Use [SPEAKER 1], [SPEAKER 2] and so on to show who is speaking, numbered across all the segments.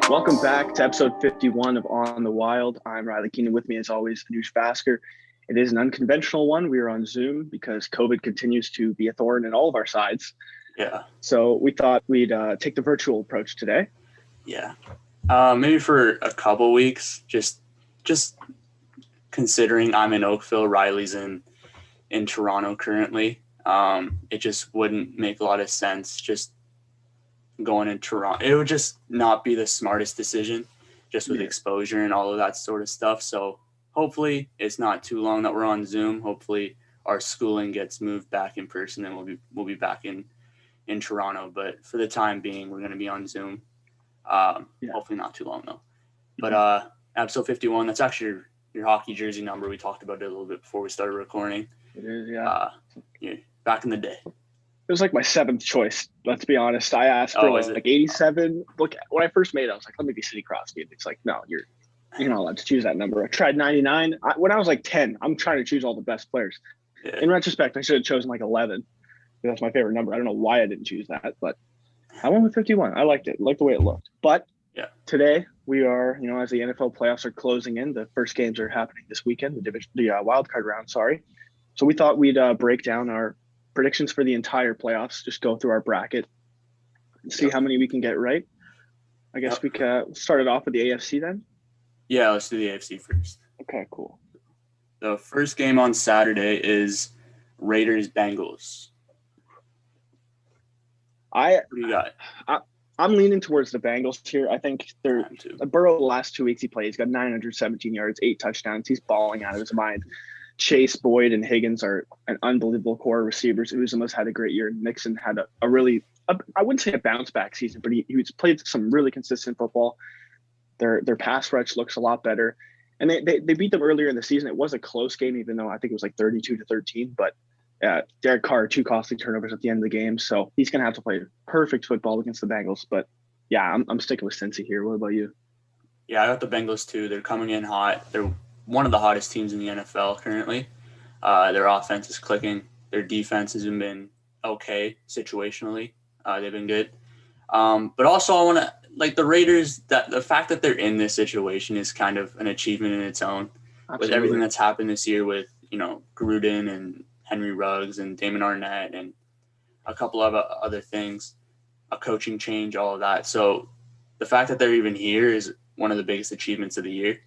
[SPEAKER 1] Welcome back to episode 51 of On the Wild. I'm Riley Keenan. With me, as always, Anush Basker. It is an unconventional one. We are on Zoom because COVID continues to be a thorn in all of our sides.
[SPEAKER 2] Yeah.
[SPEAKER 1] So we thought we'd take the virtual approach today.
[SPEAKER 2] Yeah. Maybe for a couple weeks, just considering I'm in Oakville, Riley's in Toronto currently. It just wouldn't make a lot of sense just going in Toronto. It would just not be the smartest decision just with exposure and all of that sort of stuff. So hopefully it's not too long that we're on Zoom. Hopefully our schooling gets moved back in person and we'll be back in Toronto. But for the time being, we're going to be on Zoom. Hopefully not too long though. But episode 51, that's actually your hockey jersey number. We talked about it a little bit before we started recording.
[SPEAKER 1] It is, yeah.
[SPEAKER 2] Back in the day.
[SPEAKER 1] It was like my seventh choice. Let's be honest. I asked for like 87. Look, when I first made it, I was like, let me be Sidney Crosby. It's like, no, you're not allowed to choose that number. I tried 99. When I was like 10, I'm trying to choose all the best players. Yeah. In retrospect, I should have chosen like 11. That's my favorite number. I don't know why I didn't choose that, but I went with 51. I liked it. I liked the way it looked. But today we are, as the NFL playoffs are closing in, the first games are happening this weekend, the wild card round, sorry. So we thought we'd break down our predictions for the entire playoffs, just go through our bracket and see how many we can get right. I guess we can start it off with the AFC then.
[SPEAKER 2] Yeah, let's do the AFC first.
[SPEAKER 1] Okay, cool.
[SPEAKER 2] The first game on Saturday is Raiders-Bengals.
[SPEAKER 1] What
[SPEAKER 2] do you got?
[SPEAKER 1] I'm leaning towards the Bengals here. I think Burrow the last 2 weeks he played, he's got 917 yards, 8 touchdowns. He's balling out of his mind. Chase, Boyd, and Higgins are an unbelievable core of receivers. Uzomah's had a great year. Mixon had a really, I wouldn't say a bounce back season, but he's played some really consistent football. Their pass rush looks a lot better. And they beat them earlier in the season. It was a close game, even though I think it was like 32-13. But Derek Carr, 2 costly turnovers at the end of the game. So he's going to have to play perfect football against the Bengals. But yeah, I'm sticking with Cincy here. What about you?
[SPEAKER 2] Yeah, I got the Bengals too. They're coming in hot. They're one of the hottest teams in the NFL currently. Their offense is clicking. Their defense has been okay situationally. They've been good. But also I want to, like the Raiders, that the fact that they're in this situation is kind of an achievement in its own. Absolutely. With everything that's happened this year with, Gruden and Henry Ruggs and Damon Arnett and a couple of other things, a coaching change, all of that. So the fact that they're even here is one of the biggest achievements of the year.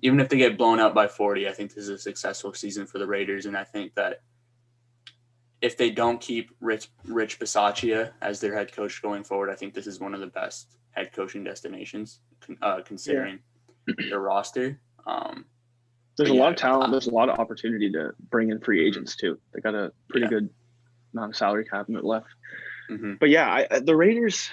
[SPEAKER 2] Even if they get blown out by 40, I think this is a successful season for the Raiders. And I think that if they don't keep Rich Bisaccia as their head coach going forward, I think this is one of the best head coaching destinations considering their roster.
[SPEAKER 1] There's a lot of talent. There's a lot of opportunity to bring in free agents too. They got a pretty good amount of salary cap left. Mm-hmm. But the Raiders,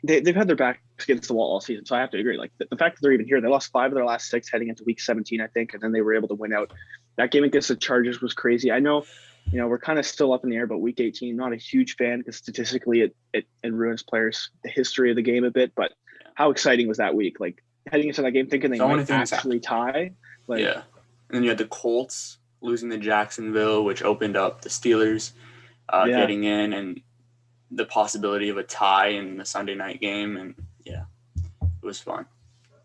[SPEAKER 1] they've had their backs against the wall all season. So I have to agree. Like the fact that they're even here, they lost 5 of their last 6 heading into week 17, I think. And then they were able to win out. That game against the Chargers was crazy. I know, we're kind of still up in the air, but week 18, not a huge fan because statistically it ruins players, the history of the game a bit. But how exciting was that week? Like heading into that game thinking they might actually tie.
[SPEAKER 2] And then you had the Colts losing to Jacksonville, which opened up the Steelers getting in and the possibility of a tie in the Sunday night game. And it was fun.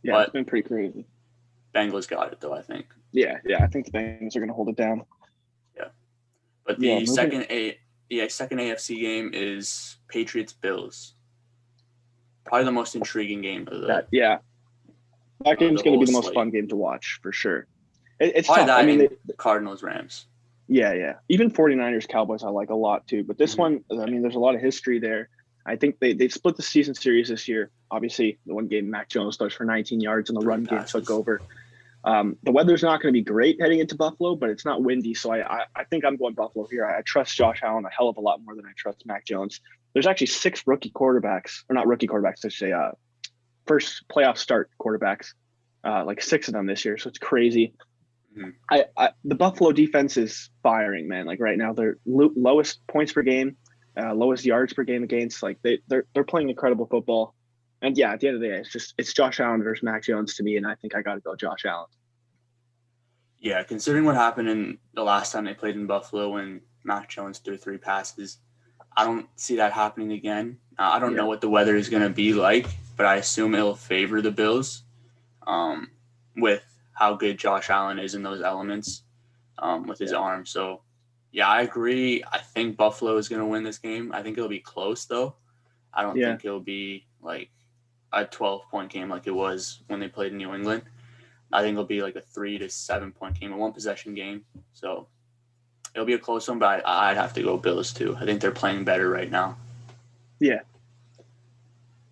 [SPEAKER 1] Yeah, but it's been pretty crazy.
[SPEAKER 2] Bengals got it though, I think.
[SPEAKER 1] Yeah, I think the Bengals are going to hold it down.
[SPEAKER 2] Yeah. But the second AFC game is Patriots-Bills. Probably the most intriguing game of the
[SPEAKER 1] That game's going to be the most fun game to watch for sure. It's tough.
[SPEAKER 2] That the Cardinals-Rams.
[SPEAKER 1] Yeah. Even 49ers Cowboys I like a lot too. But this one, there's a lot of history there. I think they split the season series this year. Obviously, the one game Mac Jones throws for 19 yards and the run game took over. The weather's not going to be great heading into Buffalo, but it's not windy. So I think I'm going Buffalo here. I trust Josh Allen a hell of a lot more than I trust Mac Jones. There's actually 6 rookie quarterbacks, or not rookie quarterbacks, I should say, first playoff start quarterbacks, like 6 of them this year. So it's crazy. Mm-hmm. The Buffalo defense is firing, man. Like right now, they're lowest points per game, lowest yards per game against. Like they're playing incredible football. And at the end of the day, it's Josh Allen versus Mac Jones to me, and I think I got to go Josh Allen.
[SPEAKER 2] Yeah, considering what happened in the last time they played in Buffalo when Mac Jones threw 3 passes, I don't see that happening again. I don't know what the weather is going to be like, but I assume it'll favor the Bills with how good Josh Allen is in those elements with his arm. So, yeah, I agree. I think Buffalo is going to win this game. I think it'll be close, though. I don't think it'll be like a 12-point game like it was when they played in New England. I think it'll be like a 3 to 7 point game, a 1-possession game. So it'll be a close one, but I'd have to go Bills too. I think they're playing better right now.
[SPEAKER 1] Yeah.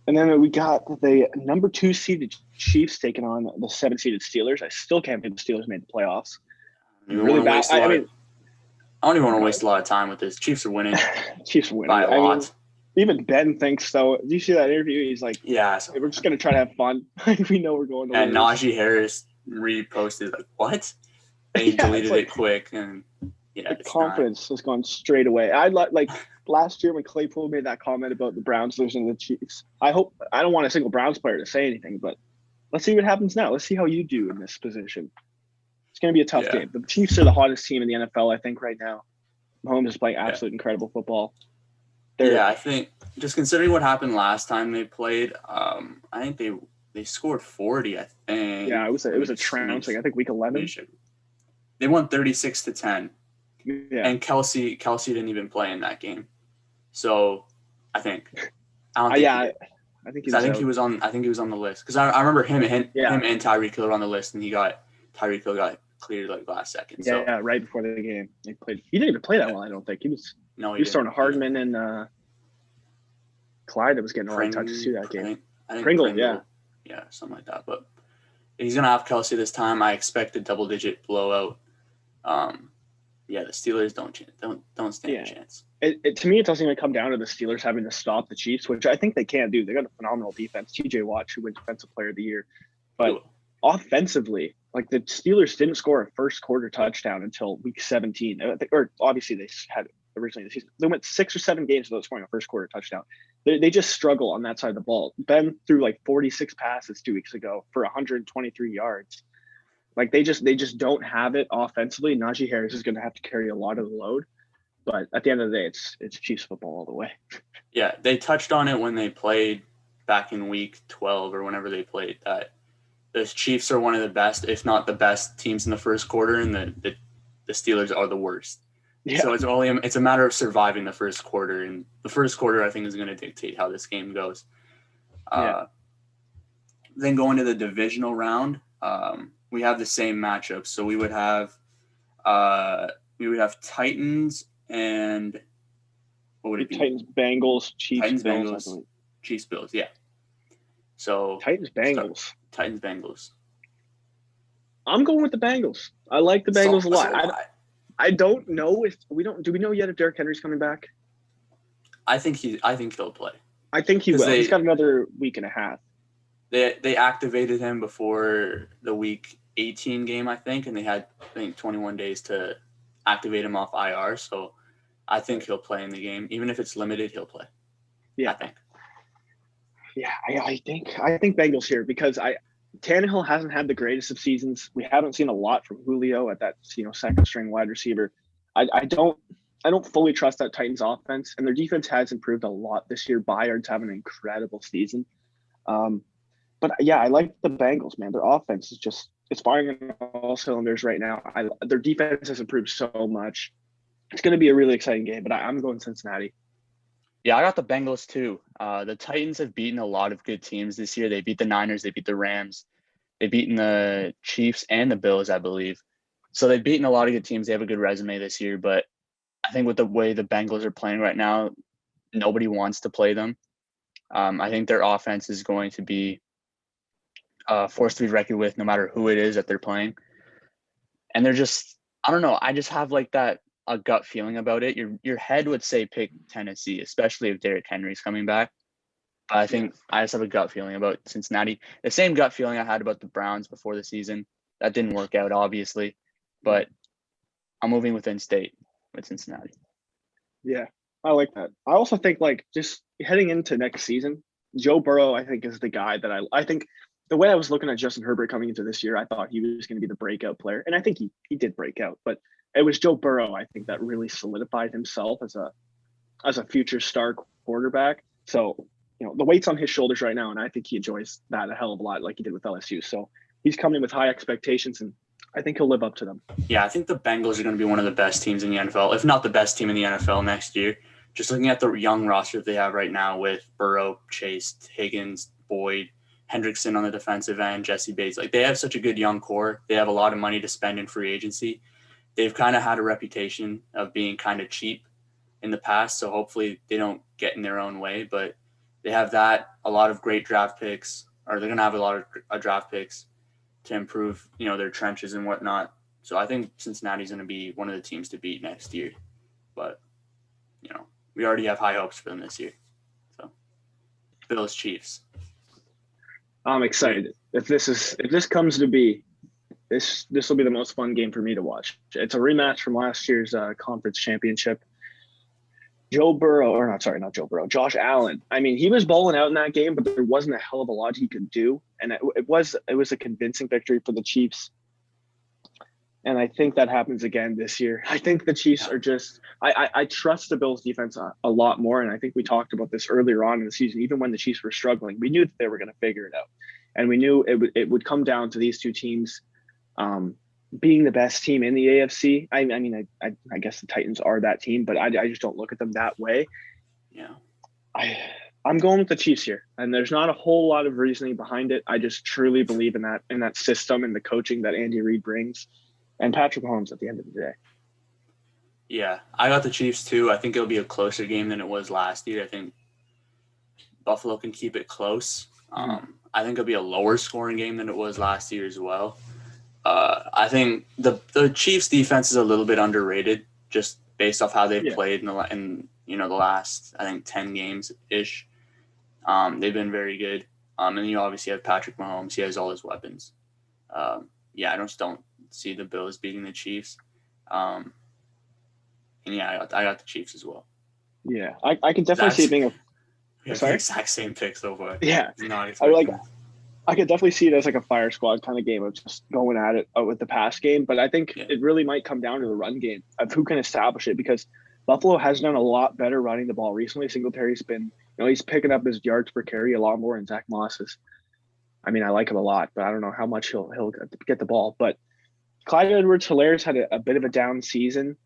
[SPEAKER 1] And then we got the number 2 seeded Chiefs taking on the 7 seeded Steelers. I still can't believe the Steelers made the playoffs.
[SPEAKER 2] Really bad. I don't even want to waste a lot of time with this. Chiefs are winning.
[SPEAKER 1] Chiefs are winning
[SPEAKER 2] by a lot.
[SPEAKER 1] Even Ben thinks so. Do you see that interview? He's like,
[SPEAKER 2] "Yeah,
[SPEAKER 1] hey, we're just gonna try to have fun. We know we're going to."
[SPEAKER 2] And Najee Harris reposted like, "What?" And he deleted it quick, and the
[SPEAKER 1] confidence has gone straight away. I like last year when Claypool made that comment about the Browns losing to the Chiefs. I don't want a single Browns player to say anything, but let's see what happens now. Let's see how you do in this position. It's going to be a tough game. The Chiefs are the hottest team in the NFL, I think, right now. Mahomes is playing absolute incredible football.
[SPEAKER 2] I think just considering what happened last time they played, I think they scored 40. I think.
[SPEAKER 1] Yeah, it was a trouncing. I think week 11.
[SPEAKER 2] They won 36-10.
[SPEAKER 1] Yeah.
[SPEAKER 2] And Kelsey didn't even play in that game. So I think
[SPEAKER 1] I think
[SPEAKER 2] he was on the list because I remember him and Tyreek Hill were on the list, and Tyreek Hill got cleared like last second.
[SPEAKER 1] Yeah, right before the game they played. He didn't even play that well. I don't think he was.
[SPEAKER 2] No,
[SPEAKER 1] he was throwing Hardman and Clyde that was getting a lot of touches too that game.
[SPEAKER 2] I think
[SPEAKER 1] Pringle,
[SPEAKER 2] yeah, something like that. But he's gonna have Kelsey this time. I expect a double-digit blowout. The Steelers don't stand a chance.
[SPEAKER 1] To me, it doesn't even come down to the Steelers having to stop the Chiefs, which I think they can do. They got a phenomenal defense. TJ Watt should win Defensive Player of the Year, but offensively, like the Steelers didn't score a first quarter touchdown until week 17. Or obviously they had originally the season. They went 6 or 7 games without scoring a first quarter touchdown. They just struggle on that side of the ball. Ben threw like 46 passes 2 weeks ago for 123 yards. Like they just don't have it offensively. Najee Harris is going to have to carry a lot of the load, but at the end of the day, it's Chiefs football all the way.
[SPEAKER 2] Yeah, they touched on it when they played back in week 12 or whenever they played that the Chiefs are one of the best, if not the best, teams in the first quarter, and the Steelers are the worst. Yeah. So it's a matter of surviving the first quarter, and the first quarter I think is going to dictate how this game goes. Then going to the divisional round. We have the same matchup. So we would have Titans and what would it be?
[SPEAKER 1] Titans, Bengals, Chiefs,
[SPEAKER 2] Titans,
[SPEAKER 1] Bills,
[SPEAKER 2] Bengals, Chiefs, Bills. Yeah. So
[SPEAKER 1] Titans, Bengals.
[SPEAKER 2] Titans, Bengals.
[SPEAKER 1] I'm going with the Bengals. I like the Bengals a lot. I don't know if do we know yet if Derrick Henry's coming back?
[SPEAKER 2] I think he'll play.
[SPEAKER 1] I think he will. He's got another week and a half.
[SPEAKER 2] They activated him before the week 18 game, I think, and they had 21 days to activate him off IR. So I think he'll play in the game, even if it's limited. He'll play.
[SPEAKER 1] Yeah, I think. Yeah, I think Bengals here because Tannehill hasn't had the greatest of seasons. We haven't seen a lot from Julio at that second string wide receiver. I don't fully trust that Titans offense, and their defense has improved a lot this year. Byard's having an incredible season. But yeah, I like the Bengals, man. Their offense is it's firing on all cylinders right now. Their defense has improved so much. It's going to be a really exciting game, but I'm going Cincinnati.
[SPEAKER 2] Yeah, I got the Bengals too. The Titans have beaten a lot of good teams this year. They beat the Niners. They beat the Rams. They've beaten the Chiefs and the Bills, I believe. So they've beaten a lot of good teams. They have a good resume this year, but I think with the way the Bengals are playing right now, nobody wants to play them. I think their offense is going to be forced to be reckoned with no matter who it is that they're playing. And they're just, I don't know. I just have like a gut feeling about it. Your head would say pick Tennessee, especially if Derrick Henry's coming back. But I think I just have a gut feeling about Cincinnati. The same gut feeling I had about the Browns before the season. That didn't work out, obviously. But I'm moving within state with Cincinnati.
[SPEAKER 1] Yeah, I like that. I also think just heading into next season, Joe Burrow, I think, is the guy that I think the way I was looking at Justin Herbert coming into this year, I thought he was going to be the breakout player. And I think he did break out. But it was Joe Burrow, I think, that really solidified himself as a future star quarterback. So the weight's on his shoulders right now, and I think he enjoys that a hell of a lot, like he did with LSU. So he's coming in with high expectations, and I think he'll live up to them.
[SPEAKER 2] Yeah, I think the Bengals are going to be one of the best teams in the NFL, if not the best team in the NFL next year. Just looking at the young roster that they have right now with Burrow, Chase, Higgins, Boyd, Hendrickson on the defensive end, Jesse Bates. Like, they have such a good young core. They have a lot of money to spend in free agency. They've kind of had a reputation of being kind of cheap in the past, so hopefully they don't get in their own way. But they have a lot of great draft picks, or they're going to have a lot of draft picks to improve, their trenches and whatnot. So I think Cincinnati's going to be one of the teams to beat next year. But, we already have high hopes for them this year. So, Bills, Chiefs.
[SPEAKER 1] I'm excited. If this comes to be, this will be the most fun game for me to watch. It's a rematch from last year's conference championship. Josh Allen. I mean, he was bowling out in that game, but there wasn't a hell of a lot he could do. And it was a convincing victory for the Chiefs. And I think that happens again this year. I think the Chiefs are just – I trust the Bills' defense a lot more, and I think we talked about this earlier on in the season. Even when the Chiefs were struggling, we knew that they were going to figure it out. And we knew it would come down to these two teams being the best team in the AFC. I mean, I guess the Titans are that team, but I just don't look at them that way.
[SPEAKER 2] Yeah.
[SPEAKER 1] I'm going with the Chiefs here, and there's not a whole lot of reasoning behind it. I just truly believe in that system and the coaching that Andy Reid brings. And Patrick Mahomes at the end of the day.
[SPEAKER 2] Yeah, I got the Chiefs too. I think it'll be a closer game than it was last year. I think Buffalo can keep it close. I think it'll be a lower scoring game than it was last year as well. I think the Chiefs defense is a little bit underrated just based off how they've played in the last, I think, 10 games ish. They've been very good. And you obviously have Patrick Mahomes. He has all his weapons. I just don't see the Bills beating the Chiefs. I got the Chiefs as well.
[SPEAKER 1] Yeah, I can definitely see it being
[SPEAKER 2] the exact same pick so far.
[SPEAKER 1] Yeah. I could definitely see it as like a fire squad kind of game of just going at it with the pass game. But I think it really might come down to the run game of who can establish it, because Buffalo has done a lot better running the ball recently. Singletary's been, he's picking up his yards per carry a lot more, and Zach Moss is, I mean, I like him a lot, but I don't know how much he'll get the ball. But Clyde Edwards-Hilaire's had a bit of a down season.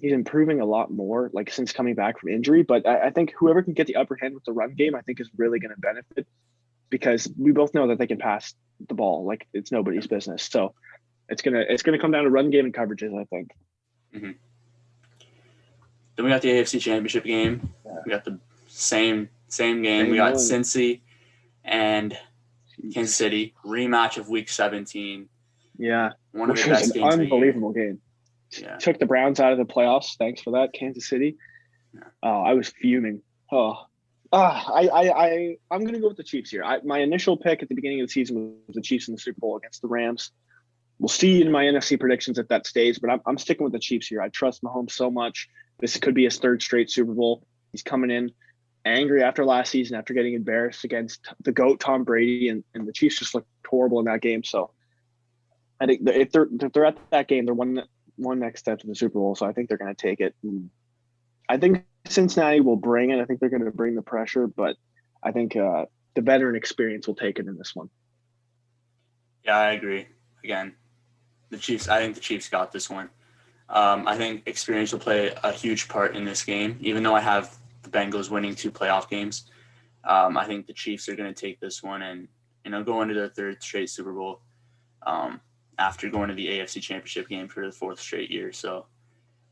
[SPEAKER 1] He's improving a lot more, like, since coming back from injury. But I think whoever can get the upper hand with the run game, I think, is really going to benefit, because we both know that they can pass the ball like it's nobody's business. So it's gonna come down to run game and coverages, I think.
[SPEAKER 2] Mm-hmm. Then we got the AFC Championship game. Yeah. We got the same game. We got Cincy and Kansas City, rematch of Week 17.
[SPEAKER 1] Yeah,
[SPEAKER 2] one of the best games.
[SPEAKER 1] Unbelievable game. Yeah. Took the Browns out of the playoffs. Thanks for that, Kansas City. Yeah. Oh, I was fuming. I'm going to go with the Chiefs here. My initial pick at the beginning of the season was the Chiefs in the Super Bowl against the Rams. We'll see in my NFC predictions if that stays, but I'm sticking with the Chiefs here. I trust Mahomes so much. This could be his third straight Super Bowl. He's coming in angry after last season, after getting embarrassed against the GOAT Tom Brady, and the Chiefs just looked horrible in that game. So I think if they're at that game, they're one next step to the Super Bowl. So I think they're going to take it. And I think Cincinnati will bring it. I think they're going to bring the pressure, but I think the veteran experience will take it in this one.
[SPEAKER 2] Yeah, I agree. Again, I think the Chiefs got this one. I think experience will play a huge part in this game. Even though I have the Bengals winning 2 playoff games, I think the Chiefs are going to take this one and go into their third straight Super Bowl after going to the AFC Championship game for the 4th straight year. So,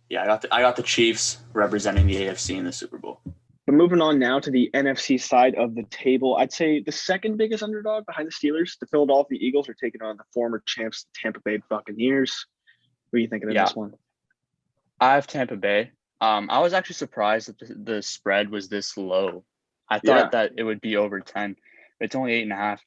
[SPEAKER 2] yeah, I got the Chiefs representing the AFC in the Super Bowl.
[SPEAKER 1] But moving on now to the NFC side of the table, I'd say the second biggest underdog behind the Steelers, the Philadelphia Eagles, are taking on the former champs, the Tampa Bay Buccaneers. What are you thinking of this one?
[SPEAKER 2] I have Tampa Bay. I was actually surprised that the spread was this low. I thought that it would be over 10. It's only 8.5.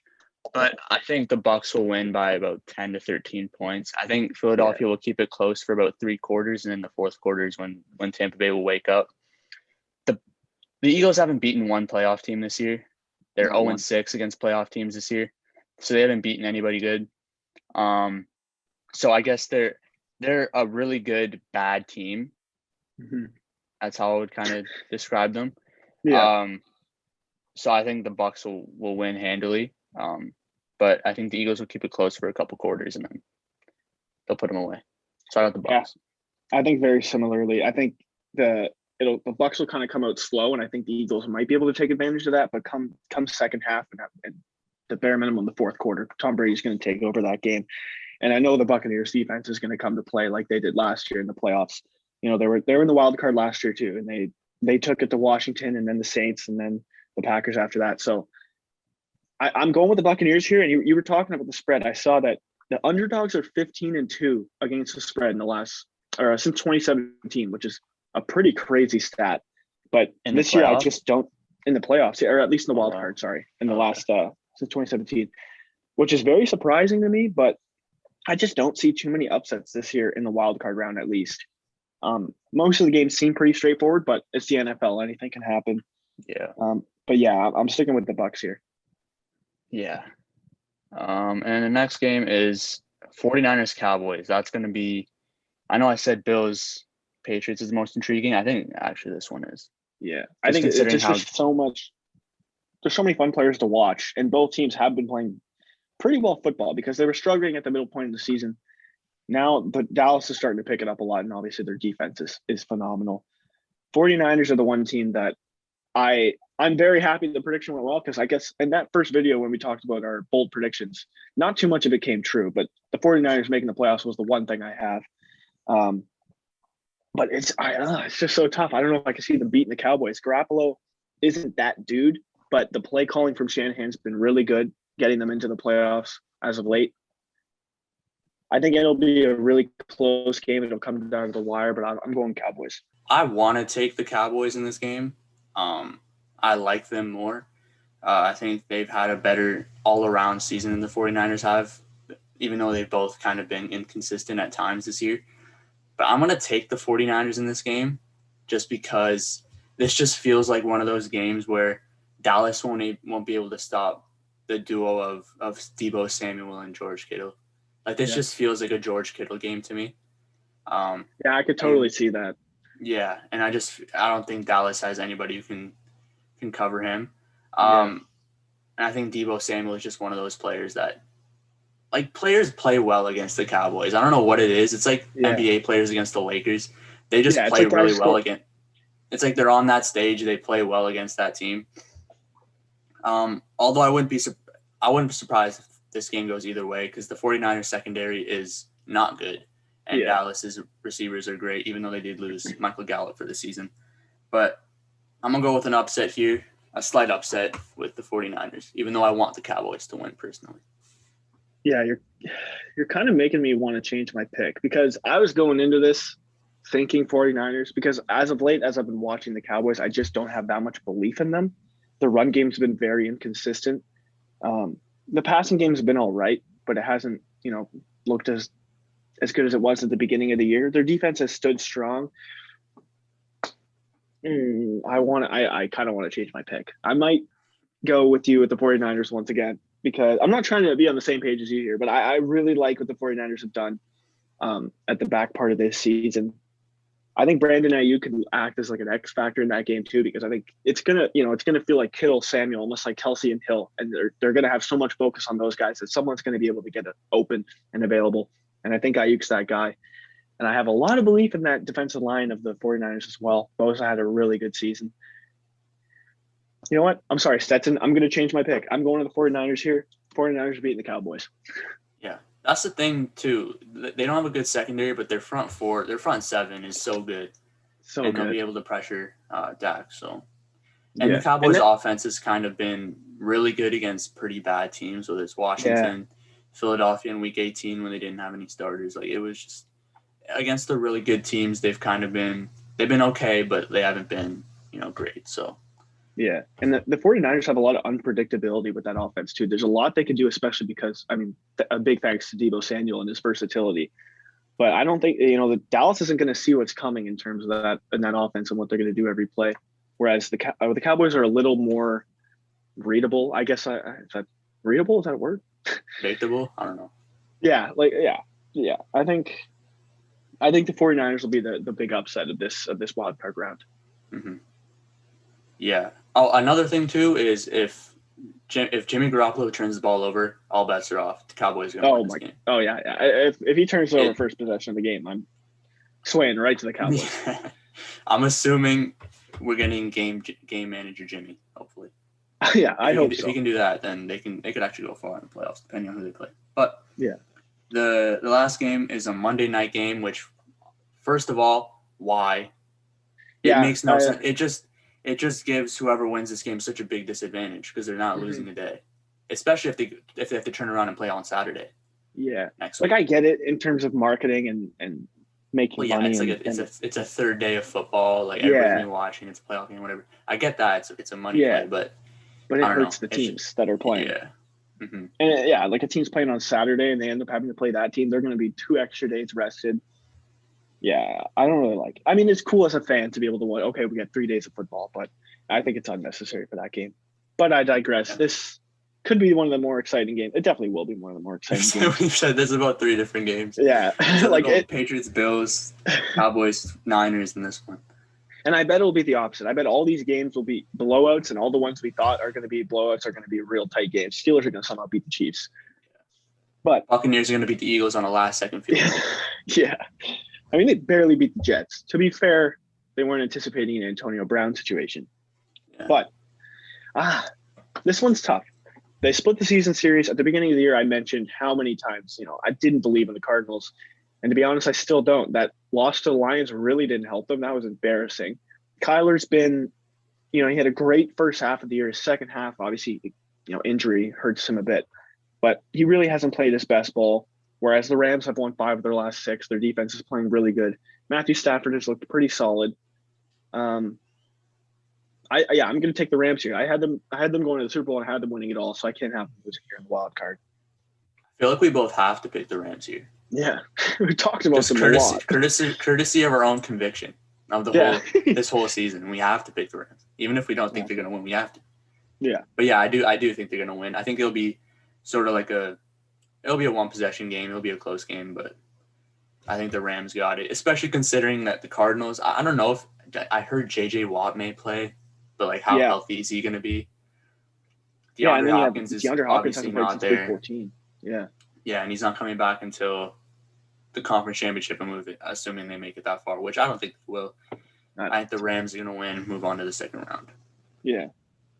[SPEAKER 2] But I think the Bucs will win by about 10 to 13 points. I think Philadelphia will keep it close for about 3 quarters, and then the 4th quarter is when Tampa Bay will wake up. The Eagles haven't beaten one playoff team this year. They're 0-6 against playoff teams this year, so they haven't beaten anybody good. So I guess they're a really good bad team.
[SPEAKER 1] Mm-hmm.
[SPEAKER 2] That's how I would kind of describe them.
[SPEAKER 1] Yeah.
[SPEAKER 2] So I think the Bucks will win handily. But I think the Eagles will keep it close for a couple quarters and then they'll put them away. So I got the Bucks.
[SPEAKER 1] Yeah, I think very similarly. I think the Bucks will kind of come out slow, and I think the Eagles might be able to take advantage of that. But come second half and the bare minimum, the fourth quarter, Tom Brady's going to take over that game. And I know the Buccaneers defense is going to come to play like they did last year in the playoffs. You know, they were in the wild card last year too, and they took it to Washington and then the Saints and then the Packers after that. So I'm going with the Buccaneers here. And you were talking about the spread. I saw that the underdogs are 15-2 against the spread in the last or since 2017, which is a pretty crazy stat. But
[SPEAKER 2] In
[SPEAKER 1] this
[SPEAKER 2] the
[SPEAKER 1] year, I
[SPEAKER 2] playoffs?
[SPEAKER 1] just don't in the playoffs, or at least in the wild
[SPEAKER 2] wow.
[SPEAKER 1] card. Sorry, in the
[SPEAKER 2] Okay.
[SPEAKER 1] last since 2017, which is very surprising to me. But I just don't see too many upsets this year in the wild card round, at least. Most of the games seem pretty straightforward, but it's the NFL. Anything can happen.
[SPEAKER 2] Yeah.
[SPEAKER 1] But yeah, I'm sticking with the Bucks here.
[SPEAKER 2] Yeah. And the next game is 49ers Cowboys. That's going to be – I know I said Bills Patriots is the most intriguing. I think actually this one is.
[SPEAKER 1] Yeah, I think it's just so much. There's so many fun players to watch, and both teams have been playing pretty well football because they were struggling at the middle point of the season. Now, but Dallas is starting to pick it up a lot, and obviously their defense is phenomenal. 49ers are the one team that I'm very happy the prediction went well because I guess in that first video when we talked about our bold predictions, not too much of it came true, but the 49ers making the playoffs was the one thing I have. But it's just so tough. I don't know if I can see them beating the Cowboys. Garoppolo isn't that dude, but the play calling from Shanahan's been really good, getting them into the playoffs as of late. I think it'll be a really close game. It'll come down to the wire, but I'm going Cowboys.
[SPEAKER 2] I want to take the Cowboys in this game. I like them more. I think they've had a better all-around season than the 49ers have, even though they've both kind of been inconsistent at times this year. But I'm going to take the 49ers in this game just because this just feels like one of those games where Dallas won't be able to stop the duo of Deebo Samuel and George Kittle. Like this just feels like a George Kittle game to me.
[SPEAKER 1] Yeah, I could totally see that.
[SPEAKER 2] Yeah, and I don't think Dallas has anybody who can cover him. And I think Deebo Samuel is just one of those players that like players play well against the Cowboys. I don't know what it is. It's like NBA players against the Lakers. They just play like really well against. It's like they're on that stage. They play well against that team. Although I wouldn't be surprised if this game goes either way because the 49ers secondary is not good. And Dallas's receivers are great, even though they did lose Michael Gallup for the season. But I'm going to go with an upset here, a slight upset with the 49ers, even though I want the Cowboys to win personally.
[SPEAKER 1] Yeah, you're kind of making me want to change my pick because I was going into this thinking 49ers because as of late, as I've been watching the Cowboys, I just don't have that much belief in them. The run game's been very inconsistent. The passing game's been all right, but it hasn't, looked as good as it was at the beginning of the year. Their defense has stood strong. I kind of want to change my pick. I might go with you with the 49ers once again because I'm not trying to be on the same page as you here, but I really like what the 49ers have done at the back part of this season. I think Brandon Ayuk could act as like an X factor in that game too, because I think it's gonna feel like Kittle, Samuel, almost like Kelsey and Hill, and they're gonna have so much focus on those guys that someone's gonna be able to get it open and available. And I think Ayuk's that guy. And I have a lot of belief in that defensive line of the 49ers as well. Bosa had a really good season. You know what? I'm sorry, Stetson. I'm going to change my pick. I'm going to the 49ers here. 49ers beating the Cowboys.
[SPEAKER 2] Yeah, that's the thing, too. They don't have a good secondary, but their front seven is so good. And they'll be able to pressure Dak. So. And the Cowboys' offense has kind of been really good against pretty bad teams, whether it's Washington, Philadelphia in Week 18 when they didn't have any starters. Like it was just against the really good teams, they've been okay, but they haven't been, great. So
[SPEAKER 1] yeah. And the 49ers have a lot of unpredictability with that offense too. There's a lot they can do, especially because a big thanks to Deebo Samuel and his versatility. But I don't think the Dallas isn't going to see what's coming in terms of that in that offense and what they're going to do every play. Whereas the Cowboys are a little more readable. I guess is that readable? Is that a word?
[SPEAKER 2] Predictable? I don't know.
[SPEAKER 1] Yeah. I think the 49ers will be the big upset of this wild card round.
[SPEAKER 2] Mm-hmm. Yeah. Oh, another thing too is if Jimmy Garoppolo turns the ball over, all bets are off. The Cowboys are going to win this game.
[SPEAKER 1] Oh yeah. If he turns it over first possession of the game, I'm swaying right to the Cowboys.
[SPEAKER 2] I'm assuming we're getting game manager Jimmy. Hopefully.
[SPEAKER 1] Yeah, I hope so.
[SPEAKER 2] If he can do that, then they could actually go far in the playoffs, depending on who they play. But
[SPEAKER 1] yeah,
[SPEAKER 2] the last game is a Monday night game, which, first of all, why? It makes no sense. It just gives whoever wins this game such a big disadvantage because they're not losing a day, especially if they have to turn around and play on Saturday.
[SPEAKER 1] Yeah,
[SPEAKER 2] next week.
[SPEAKER 1] I get it in terms of marketing and making money.
[SPEAKER 2] It's a third day of football. Like everybody's gonna be watching. It's a playoff game, whatever. I get that. It's a money play, but
[SPEAKER 1] it hurts the teams that are playing.
[SPEAKER 2] Yeah. Mm-hmm.
[SPEAKER 1] And like a team's playing on Saturday and they end up having to play that team, they're going to be 2 extra days rested. Yeah, I don't really like it. I mean, it's cool as a fan to be able to win. Okay, we got 3 days of football, but I think it's unnecessary for that game. But I digress. Yeah. This could be one of the more exciting games. It definitely will be one of the more exciting games.
[SPEAKER 2] We've said there's about 3 different games.
[SPEAKER 1] Yeah.
[SPEAKER 2] Like Patriots, Bills, Cowboys, Niners in this one.
[SPEAKER 1] And I bet it'll be the opposite. I bet all these games will be blowouts, and all the ones we thought are going to be blowouts are going to be real tight games. Steelers are going to somehow beat the Chiefs. But
[SPEAKER 2] Buccaneers are going to beat the Eagles on a last-second field goal.
[SPEAKER 1] Yeah. I mean, they barely beat the Jets. To be fair, they weren't anticipating an Antonio Brown situation. Yeah. But this one's tough. They split the season series. At the beginning of the year, I mentioned how many times, I didn't believe in the Cardinals. And to be honest, I still don't. That loss to the Lions really didn't help them. That was embarrassing. Kyler's been, he had a great first half of the year. His second half, obviously, injury hurts him a bit. But he really hasn't played his best ball, whereas the Rams have won 5 of their last 6. Their defense is playing really good. Matthew Stafford has looked pretty solid. I'm going to take the Rams here. I had them going to the Super Bowl and I had them winning it all, so I can't have them losing here in the wild card.
[SPEAKER 2] I feel like we both have to pick the Rams here.
[SPEAKER 1] Yeah, we talked about them a lot.
[SPEAKER 2] Courtesy of our own conviction of the this whole season. We have to pick the Rams, even if we don't think they're going to win. We have to.
[SPEAKER 1] Yeah,
[SPEAKER 2] but yeah, I do think they're going to win. I think it'll be sort of like it'll be a 1-possession game. It'll be a close game, but I think the Rams got it, especially considering that the Cardinals. I don't know if I heard J.J. Watt may play, but like how healthy is he going to be? DeAndre Hopkins is obviously not there.
[SPEAKER 1] 14. Yeah.
[SPEAKER 2] Yeah, and he's not coming back until the conference championship, assuming they make it that far, which I don't think they will. I think the Rams are going to win and move on to the second round.
[SPEAKER 1] Yeah.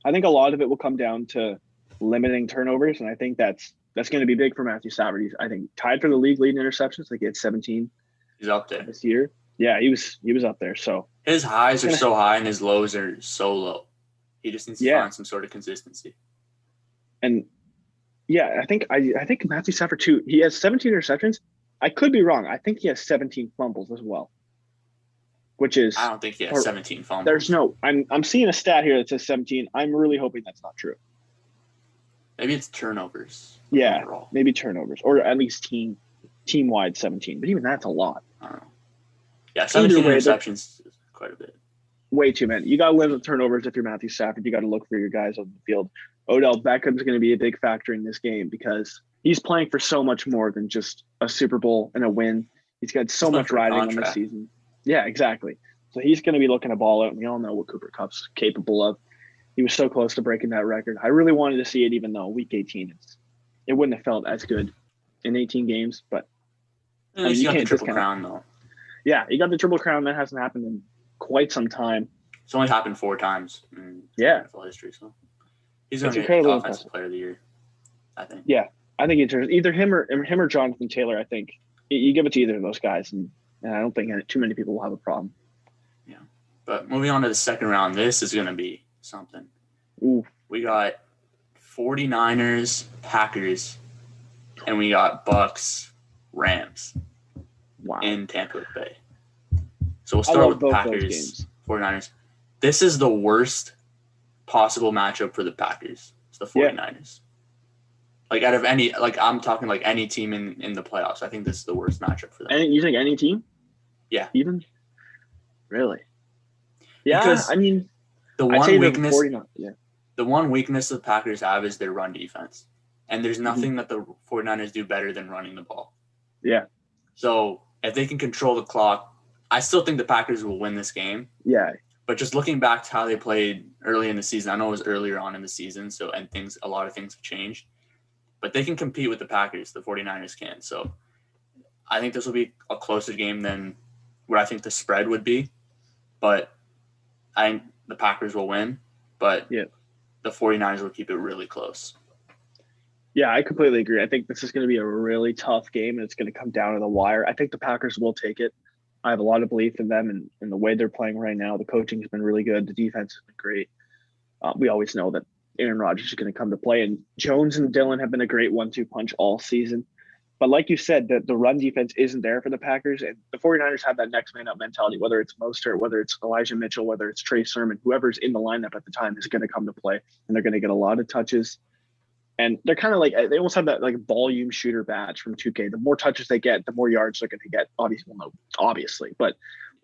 [SPEAKER 1] I think a lot of it will come down to limiting turnovers, and I think that's going to be big for Matthew Stafford. He's, I think, tied for the league lead in interceptions. Like he had 17.
[SPEAKER 2] He's up there
[SPEAKER 1] this year. Yeah, he was up there. So
[SPEAKER 2] his highs are so high and his lows are so low. He just needs to find some sort of consistency.
[SPEAKER 1] And yeah, I think Matthew Stafford too. He has 17 interceptions. I could be wrong. I think he has 17 fumbles as well. Which is
[SPEAKER 2] I don't think he has 17 fumbles.
[SPEAKER 1] There's no. I'm seeing a stat here that says 17. I'm really hoping that's not true.
[SPEAKER 2] Maybe it's turnovers.
[SPEAKER 1] Yeah,
[SPEAKER 2] overall.
[SPEAKER 1] Maybe turnovers, or at least team wide 17. But even that's a lot.
[SPEAKER 2] I don't know. Yeah, 17 interceptions is quite a bit.
[SPEAKER 1] Way too many. You got to limit turnovers if you're Matthew Stafford. You got to look for your guys on the field. Odell Beckham's going to be a big factor in this game because he's playing for so much more than just a Super Bowl and a win. He's got so much riding on the season. Yeah, exactly. So he's going to be looking to ball out, and we all know what Cooper Kupp's capable of. He was so close to breaking that record. I really wanted to see it, even though Week 18, it wouldn't have felt as good in 18 games. But
[SPEAKER 2] you got the Triple Crown, though.
[SPEAKER 1] Yeah, he got the Triple Crown. That hasn't happened in quite some time.
[SPEAKER 2] It's only happened 4 times in NFL history. So he's going to be Offensive Player of the Year, I think.
[SPEAKER 1] Yeah, I think it's either him or Jonathan Taylor. I think you give it to either of those guys, and I don't think too many people will have a problem.
[SPEAKER 2] Yeah, but moving on to the second round, this is going to be something.
[SPEAKER 1] Ooh.
[SPEAKER 2] We got 49ers, Packers, and we got Bucks, Rams.
[SPEAKER 1] Wow.
[SPEAKER 2] In Tampa Bay. So we'll start with the Packers, 49ers. This is the worst possible matchup for the Packers. It's the 49ers. Like out of any, I'm talking like any team in the playoffs. I think this is the worst matchup for them.
[SPEAKER 1] You think any team?
[SPEAKER 2] Yeah.
[SPEAKER 1] Even? Really? Yeah.
[SPEAKER 2] Because
[SPEAKER 1] I mean,
[SPEAKER 2] the one weakness the Packers have is their run defense. And there's nothing that the 49ers do better than running the ball.
[SPEAKER 1] Yeah.
[SPEAKER 2] So if they can control the clock, I still think the Packers will win this game.
[SPEAKER 1] Yeah.
[SPEAKER 2] But just looking back to how they played early in the season, I know it was earlier on in the season, a lot of things have changed. But they can compete with the Packers, the 49ers can. So I think this will be a closer game than what I think the spread would be. But I think the Packers will win, but the 49ers will keep it really close.
[SPEAKER 1] Yeah, I completely agree. I think this is going to be a really tough game, and it's going to come down to the wire. I think the Packers will take it. I have a lot of belief in them and the way they're playing right now. The coaching has been really good. The defense has been great. We always know that Aaron Rodgers is going to come to play, and Jones and Dillon have been a great 1-2 punch all season. But like you said, the run defense isn't there for the Packers, and the 49ers have that next man up mentality, whether it's Mostert, whether it's Elijah Mitchell, whether it's Trey Sermon, whoever's in the lineup at the time is going to come to play, and they're going to get a lot of touches. And they're kind of like, they almost have that like volume shooter badge from 2K. The more touches they get, the more yards they're going to get. Obviously, but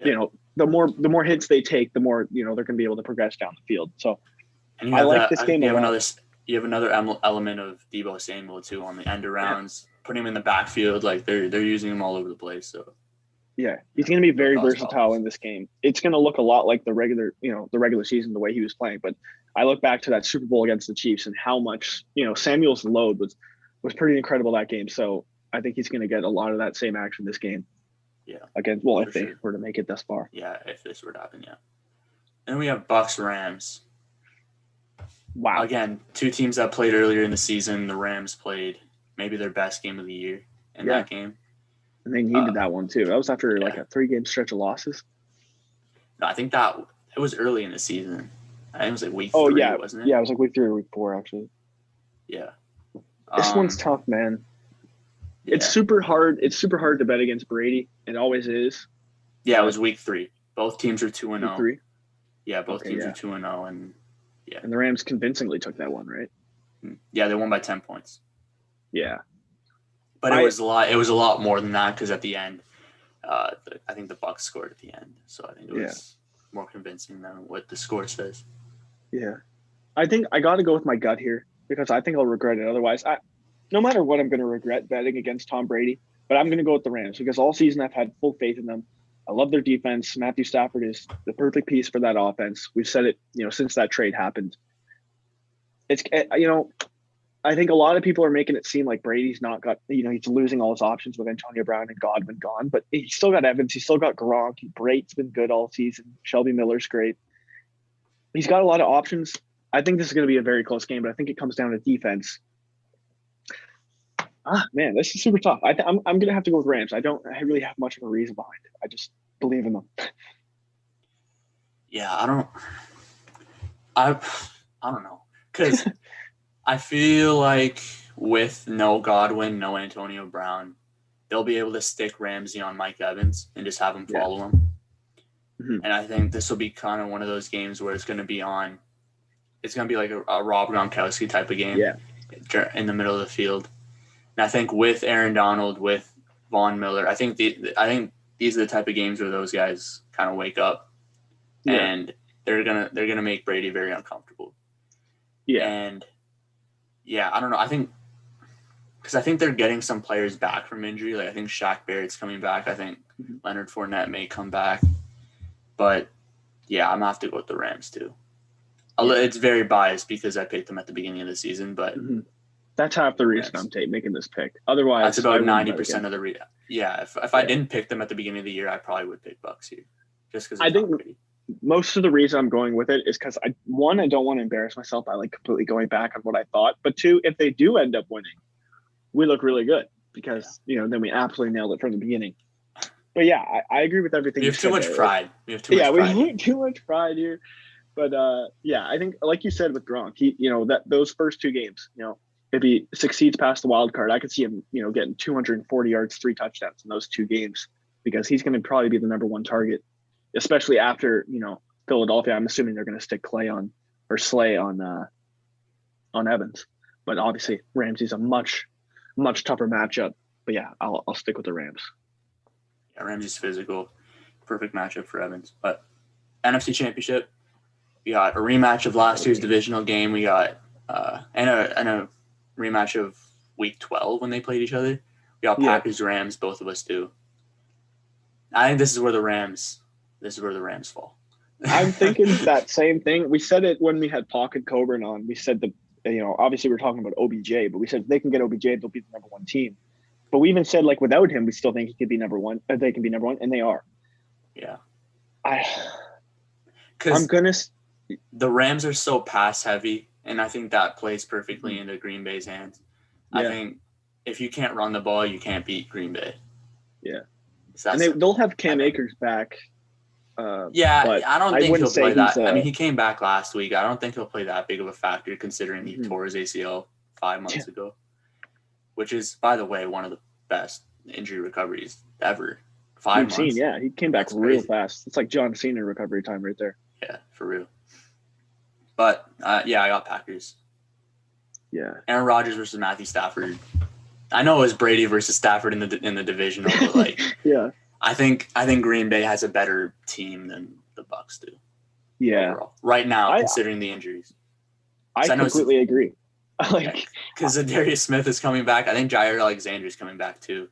[SPEAKER 1] the more hits they take, the more they're going to be able to progress down the field. So I like this game.
[SPEAKER 2] You have another element of Deebo Samuel too on the end arounds, putting him in the backfield. Like they're using him all over the place. So
[SPEAKER 1] yeah, he's going to be very versatile in this game. It's going to look a lot like the regular season, the way he was playing. But I look back to that Super Bowl against the Chiefs and how much, Samuel's load was pretty incredible that game. So I think he's going to get a lot of that same action this game.
[SPEAKER 2] Yeah.
[SPEAKER 1] Again, if they were to make it this far.
[SPEAKER 2] Yeah, if this were to happen, yeah. And then we have Bucs Rams.
[SPEAKER 1] Wow.
[SPEAKER 2] Again, two teams that played earlier in the season. The Rams played maybe their best game of the year in that game.
[SPEAKER 1] And they needed that one too. That was after like a 3-game stretch of losses.
[SPEAKER 2] No, I think that it was early in the season. I think it was like week 3, wasn't it?
[SPEAKER 1] Yeah, it was like week 3 or week 4, actually.
[SPEAKER 2] Yeah.
[SPEAKER 1] This one's tough, man. Yeah. It's super hard. It's super hard to bet against Brady. It always is.
[SPEAKER 2] Yeah, it was week 3. Both teams are 2-0.
[SPEAKER 1] Week 3?
[SPEAKER 2] Yeah, both teams are 2-0, and yeah.
[SPEAKER 1] And the Rams convincingly took that one, right?
[SPEAKER 2] Yeah, they won by 10 points.
[SPEAKER 1] Yeah.
[SPEAKER 2] But it was a lot. It was a lot more than that because at the end, I think the Bucs scored at the end, so I think it was more convincing than what the score says.
[SPEAKER 1] Yeah, I think I got to go with my gut here because I think I'll regret it otherwise. No matter what, I'm going to regret betting against Tom Brady, but I'm going to go with the Rams because all season I've had full faith in them. I love their defense. Matthew Stafford is the perfect piece for that offense. We've said it, since that trade happened. It's I think a lot of people are making it seem like Brady's not got, he's losing all his options with Antonio Brown and Godwin gone, but he's still got Evans. He's still got Gronk. Brate's been good all season. Shelby Miller's great. He's got a lot of options. I think this is going to be a very close game, but I think it comes down to defense. Man, this is super tough. I'm going to have to go with Rams. I really have much of a reason behind it. I just believe in them.
[SPEAKER 2] Yeah, I don't know. Because I feel like with no Godwin, no Antonio Brown, they'll be able to stick Ramsey on Mike Evans and just have him follow him. Mm-hmm. And I think this will be kind of one of those games where it's going to be like a Rob Gronkowski type of game in the middle of the field. And I think with Aaron Donald, with Von Miller, I think these are the type of games where those guys kind of wake up and they're gonna make Brady very uncomfortable. Yeah. And I don't know. I think they're getting some players back from injury. Like I think Shaq Barrett's coming back. I think Leonard Fournette may come back. But yeah, I'm gonna have to go with the Rams too. It's very biased because I picked them at the beginning of the season, but
[SPEAKER 1] that's half the reason I'm making this pick. Otherwise,
[SPEAKER 2] that's about 90% of the reason. Yeah, if I didn't pick them at the beginning of the year, I probably would pick Bucs here, just because I think
[SPEAKER 1] most of the reason I'm going with it is because I don't want to embarrass myself by like completely going back on what I thought. But 2, if they do end up winning, we look really good because then we absolutely nailed it from the beginning. But yeah, I agree with everything.
[SPEAKER 2] We have too much pride. We have too
[SPEAKER 1] much pride here. But I think like you said with Gronk, he that those first 2 games, if he succeeds past the wild card, I could see him getting 240 yards, 3 touchdowns in those 2 games because he's going to probably be the number 1 target, especially after Philadelphia. I'm assuming they're going to stick Slay on Evans, but obviously Ramsey's a much tougher matchup. But yeah, I'll stick with the Rams.
[SPEAKER 2] Yeah, Ramsey's physical, perfect matchup for Evans. But NFC Championship, we got a rematch of last year's divisional game. We got and a rematch of Week 12 when they played each other. We got Packers, Rams. Both of us do. I think this is where the Rams fall.
[SPEAKER 1] I'm thinking that same thing. We said it when we had Pac and Coburn on. We said obviously we're talking about OBJ, but we said if they can get OBJ, they'll be the number one team. But we even said like without him, we still think he could be number one. They can be number one, and they are.
[SPEAKER 2] Yeah.
[SPEAKER 1] I'm gonna.
[SPEAKER 2] The Rams are so pass heavy, and I think that plays perfectly into Green Bay's hands. Yeah. I think if you can't run the ball, you can't beat Green Bay.
[SPEAKER 1] Yeah, and they'll have Cam Akers back.
[SPEAKER 2] Yeah, I don't think he'll play that. I mean, he came back last week. I don't think he'll play that big of a factor considering he tore his ACL 5 months ago, which is, by the way, one of the best injury recoveries ever. 5 months.
[SPEAKER 1] Yeah, he came back real fast. It's like John Cena recovery time right there.
[SPEAKER 2] Yeah, for real. But, I got Packers.
[SPEAKER 1] Yeah.
[SPEAKER 2] Aaron Rodgers versus Matthew Stafford. I know it was Brady versus Stafford in the divisional, but like,
[SPEAKER 1] yeah.
[SPEAKER 2] I think Green Bay has a better team than the Bucs do.
[SPEAKER 1] Yeah.
[SPEAKER 2] Overall. Right now, considering the injuries.
[SPEAKER 1] I completely agree.
[SPEAKER 2] Because Darius Smith is coming back. I think Jair Alexander is coming back too.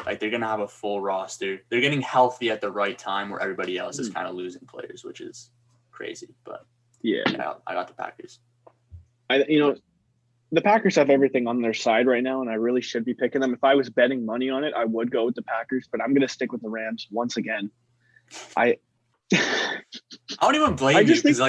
[SPEAKER 2] Like, they're going to have a full roster. They're getting healthy at the right time where everybody else is kind of losing players, which is crazy. But yeah, I got the Packers.
[SPEAKER 1] The Packers have everything on their side right now, and I really should be picking them. If I was betting money on it, I would go with the Packers, but I'm going to stick with the Rams once again.
[SPEAKER 2] I don't even blame you because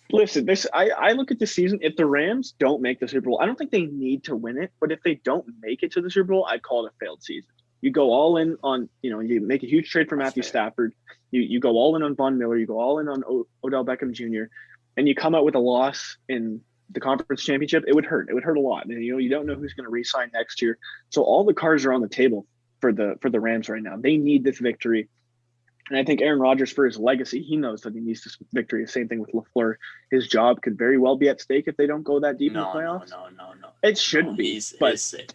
[SPEAKER 1] listen. I look at this season. If the Rams don't make the Super Bowl, I don't think they need to win it. But if they don't make it to the Super Bowl, I'd call it a failed season. You go all in on, you make a huge trade for Matthew Stafford. You go all in on Von Miller. You go all in on Odell Beckham Jr. And you come out with a loss in the conference championship. It would hurt. It would hurt a lot. And you don't know who's going to re-sign next year. So all the cards are on the table for the Rams right now. They need this victory. And I think Aaron Rodgers, for his legacy, he knows that he needs this victory. The same thing with LaFleur. His job could very well be at stake if they don't go that deep in the playoffs.
[SPEAKER 2] No.
[SPEAKER 1] It shouldn't be.
[SPEAKER 2] He's safe.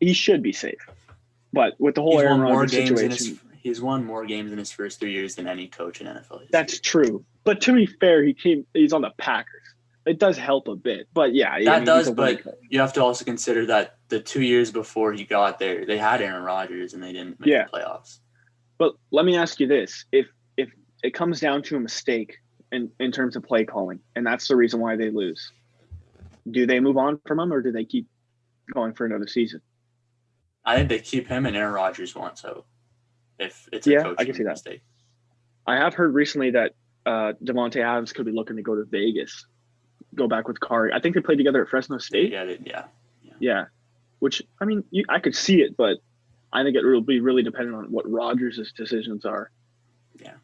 [SPEAKER 1] He should be safe. But with the whole Aaron Rodgers situation,
[SPEAKER 2] he's won more games in his first 3 years than any coach in NFL history.
[SPEAKER 1] That's true. But to be fair, he's on the Packers. It does help a bit. But yeah.
[SPEAKER 2] But you have to also consider that the 2 years before he got there, they had Aaron Rodgers and they didn't make the playoffs.
[SPEAKER 1] But let me ask you this. If it comes down to a mistake in terms of play calling, and that's the reason why they lose, do they move on from him or do they keep going for another season?
[SPEAKER 2] I think they keep him and Aaron Rodgers one. So if it's a coaching
[SPEAKER 1] I can see
[SPEAKER 2] mistake.
[SPEAKER 1] That. I have heard recently that Devontae Adams could be looking to go to Vegas, go back with Kari. I think they played together at Fresno State. Yeah. Which, I mean, I could see it, but I think it will be really dependent on what Rodgers' decisions are.
[SPEAKER 2] Yeah.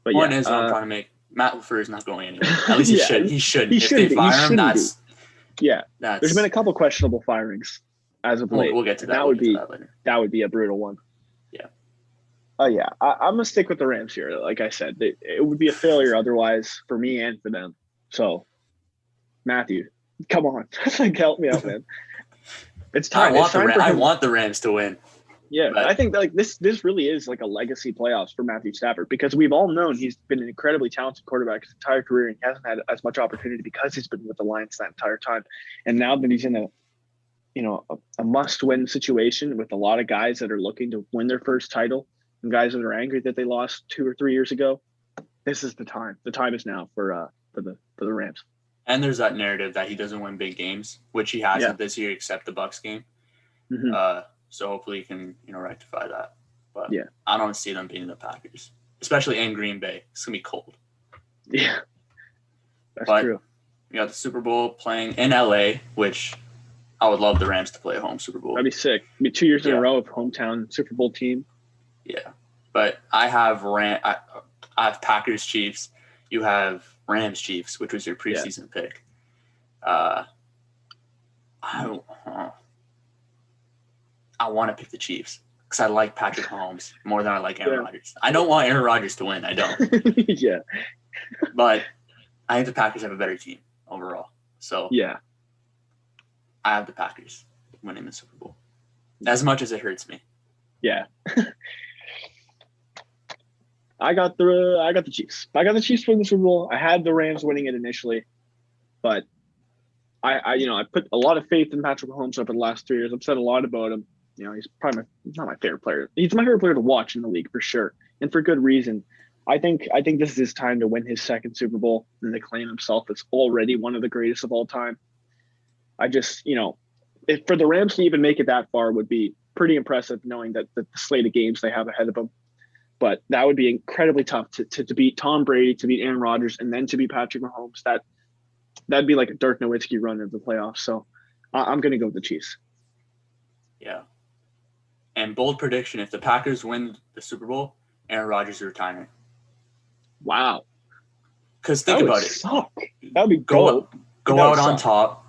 [SPEAKER 1] But
[SPEAKER 2] Point is, what I'm trying to make, Matt LaFleur is not going anywhere. At least he should. He should. If they fire him, that's.
[SPEAKER 1] There's been a couple questionable firings as of late.
[SPEAKER 2] We'll get to that.
[SPEAKER 1] That would be a brutal one.
[SPEAKER 2] Yeah.
[SPEAKER 1] I'm gonna stick with the Rams here. Like I said, it would be a failure otherwise for me and for them. So, Matthew, come on, help me out, man. It's time.
[SPEAKER 2] I want the Rams to win.
[SPEAKER 1] Yeah, but I think that, this really is like a legacy playoffs for Matthew Stafford because we've all known he's been an incredibly talented quarterback his entire career and he hasn't had as much opportunity because he's been with the Lions that entire time. And now that he's in a must-win situation with a lot of guys that are looking to win their first title and guys that are angry that they lost 2 or 3 years ago, this is the time. The time is now for the Rams.
[SPEAKER 2] And there's that narrative that he doesn't win big games, which he hasn't this year except the Bucs game. Mm-hmm. So hopefully he can, rectify that. But I don't see them beating the Packers, especially in Green Bay. It's gonna be cold.
[SPEAKER 1] Yeah, that's true.
[SPEAKER 2] You got the Super Bowl playing in LA, which I would love the Rams to play a home Super Bowl.
[SPEAKER 1] That'd be sick. It'd be 2 years in a row of hometown Super Bowl team.
[SPEAKER 2] Yeah, but I have Packers Chiefs. You have Rams Chiefs, which was your preseason pick. I want to pick the Chiefs because I like Patrick Mahomes more than I like Aaron Rodgers. I don't want Aaron Rodgers to win. I don't.
[SPEAKER 1] Yeah.
[SPEAKER 2] But I think the Packers have a better team overall. So I have the Packers winning the Super Bowl. As much as it hurts me.
[SPEAKER 1] Yeah. I got the Chiefs. I got the Chiefs winning the Super Bowl. I had the Rams winning it initially, but I put a lot of faith in Patrick Mahomes over the last 3 years. I've said a lot about him. He's probably not my favorite player. He's my favorite player to watch in the league for sure, and for good reason. I think this is his time to win his second Super Bowl and to claim himself as already one of the greatest of all time. I just, if for the Rams to even make it that far would be pretty impressive, knowing that the slate of games they have ahead of them. But that would be incredibly tough to beat Tom Brady, to beat Aaron Rodgers, and then to beat Patrick Mahomes. That'd be like a Dirk Nowitzki run of the playoffs. So I'm going to go with the Chiefs.
[SPEAKER 2] Yeah. And bold prediction: if the Packers win the Super Bowl, Aaron Rodgers is retiring.
[SPEAKER 1] Wow.
[SPEAKER 2] Because think about it.
[SPEAKER 1] Suck. That would be
[SPEAKER 2] go out on top.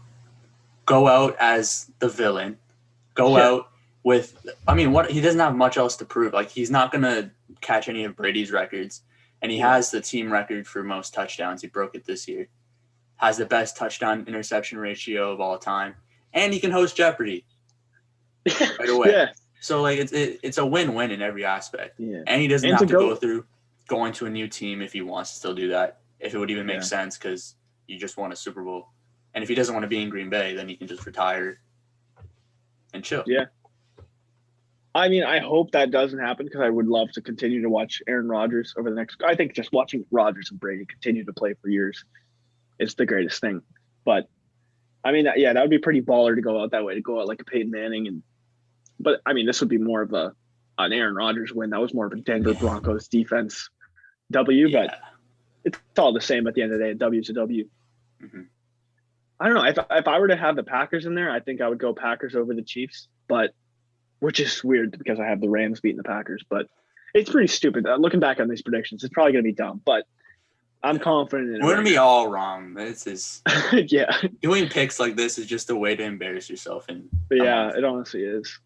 [SPEAKER 2] Go out as the villain. Go out with. I mean, he doesn't have much else to prove. Like, he's not gonna catch any of Brady's records, and he has the team record for most touchdowns. He broke it this year. Has the best touchdown interception ratio of all time, and he can host Jeopardy right away.
[SPEAKER 1] Yeah.
[SPEAKER 2] So like it's a win-win in every aspect.
[SPEAKER 1] Yeah.
[SPEAKER 2] And he doesn't have to go through going to a new team if he wants to still do that. If it would even make sense, because you just won a Super Bowl. And if he doesn't want to be in Green Bay, then he can just retire and chill.
[SPEAKER 1] Yeah. I mean, I hope that doesn't happen, because I would love to continue to watch Aaron Rodgers over the next – I think just watching Rodgers and Brady continue to play for years is the greatest thing. But, I mean, that would be pretty baller to go out that way, to go out like a Peyton Manning. But, I mean, this would be more of an Aaron Rodgers win. That was more of a Denver Broncos defense W, but it's all the same at the end of the day. A W is a W.
[SPEAKER 2] Mm-hmm.
[SPEAKER 1] I don't know. If I were to have the Packers in there, I think I would go Packers over the Chiefs, which is weird because I have the Rams beating the Packers. But it's pretty stupid. Looking back on these predictions, it's probably going to be dumb, but I'm confident in it.
[SPEAKER 2] We're going to be all wrong. This is
[SPEAKER 1] yeah.
[SPEAKER 2] Doing picks like this is just a way to embarrass yourself.
[SPEAKER 1] It honestly is.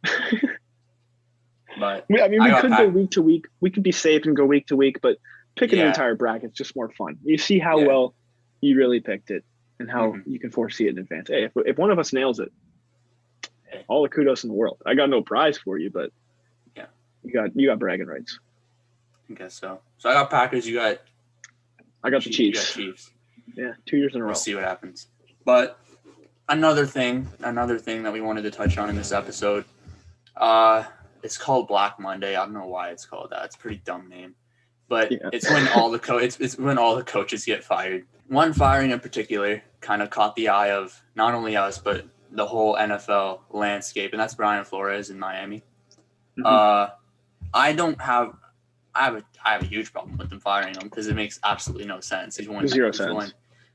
[SPEAKER 2] But
[SPEAKER 1] I mean, we could go week to week. We could be safe and go week to week, but picking the entire bracket is just more fun. You see how well you really picked it and how you can foresee it in advance. Hey, if one of us nails it, all the kudos in the world. I got no prize for you, but you got bragging rights.
[SPEAKER 2] I guess so. So I got Packers.
[SPEAKER 1] I got the Chiefs.
[SPEAKER 2] You got Chiefs.
[SPEAKER 1] Yeah, 2 years in a row.
[SPEAKER 2] We'll see what happens. But another thing that we wanted to touch on in this episode, it's called Black Monday. I don't know why it's called that. It's a pretty dumb name. But it's when all the it's when all the coaches get fired. One firing in particular kind of caught the eye of not only us, but the whole NFL landscape, and that's Brian Flores in Miami. Mm-hmm. I have a huge problem with them firing him, because it makes absolutely no sense. He's won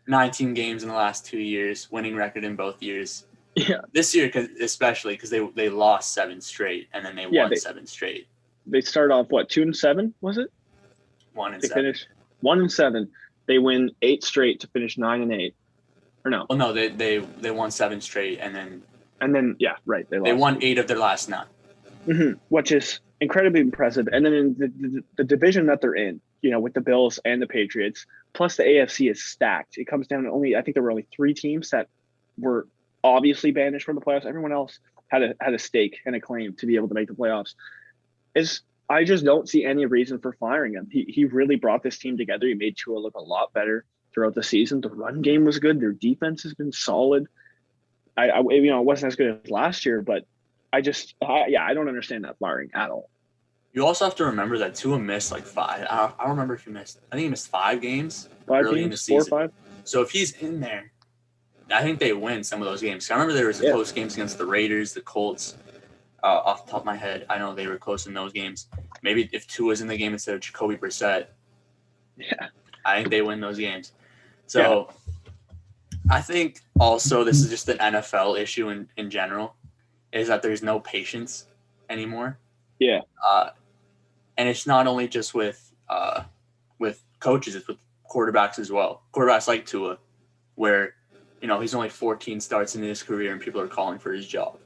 [SPEAKER 2] 19 games in the last 2 years, winning record in both years.
[SPEAKER 1] Yeah.
[SPEAKER 2] This year, especially because they lost 7 straight, and then they won 7 straight.
[SPEAKER 1] They started off 2-7, was it?
[SPEAKER 2] 1-7.
[SPEAKER 1] They finished 1-7. They win 8 straight to finish 9-8. Or no?
[SPEAKER 2] Well, no, they won 7 straight, and then
[SPEAKER 1] they
[SPEAKER 2] won 8 of their last 9.
[SPEAKER 1] Mm-hmm. Which is incredibly impressive. And then in the division that they're in, with the Bills and the Patriots, plus the AFC is stacked. It comes down to I think there were only 3 teams that were obviously banished from the playoffs. Everyone else had a stake and a claim to be able to make the playoffs. I just don't see any reason for firing him. He really brought this team together. He made Tua look a lot better throughout the season. The run game was good. Their defense has been solid. It wasn't as good as last year, but I don't understand that firing at all.
[SPEAKER 2] You also have to remember that Tua missed 5. I don't remember if he missed. I think he missed 5 games.
[SPEAKER 1] 5 games,
[SPEAKER 2] in the season.
[SPEAKER 1] 4 or 5.
[SPEAKER 2] So if he's in there, I think they win some of those games. I remember there was close games against the Raiders, the Colts. Off the top of my head, I know they were close in those games. Maybe if Tua's in the game instead of Jacoby Brissett, I think they win those games. So I think also this is just an NFL issue in general, is that there's no patience anymore.
[SPEAKER 1] Yeah.
[SPEAKER 2] And it's not only just with coaches, it's with quarterbacks as well. Quarterbacks like Tua, where he's only 14 starts in his career and people are calling for his job.